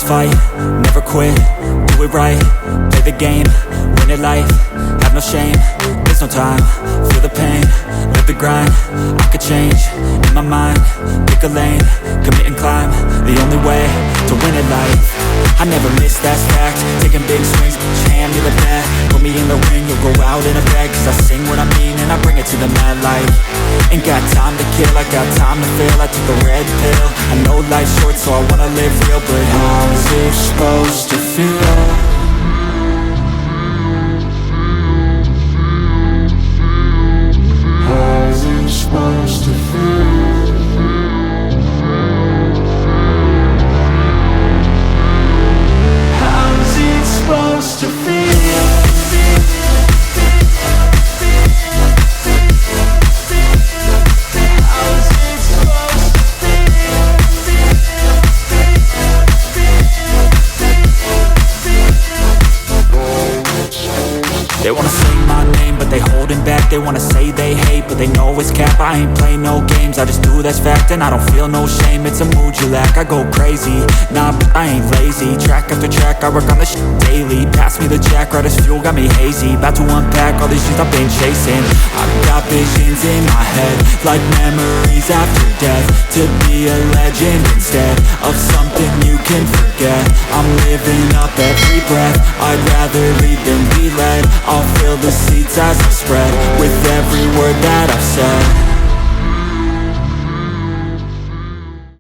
always fight, never quit, do it right, play the game, win it life, have no shame, there's no time, feel the pain, live the grind, I could change, in my mind, pick a lane, commit and climb, the only way to win at life. I never miss, that's fact, taking big swings, hand me the bat, put me in the ring, you'll go out in a bag, cause I sing what I mean and I bring it to the mad light. Ain't got time to kill, I got time to feel, I took the red pill, I know life's short so I wanna live real, but how's it supposed to feel? How's it supposed to feel? How's it supposed to feel? They wanna say my name, but they holding back. They wanna say they hate, but they know it's cap. I ain't play no games, I just do that's fact. And I don't feel no shame, it's a mood you lack. I go crazy, nah, but I ain't lazy. Track after track, I work on this shit daily. Pass me the jack, right as fuel, got me hazy. About to unpack all these shit I've been chasing. I've got visions in my head, like memories after death. To be a legend instead of something you can forget. I'm living up every breath, I'd rather lead than be led. I'll fill the seats as I spread with every word that I've said.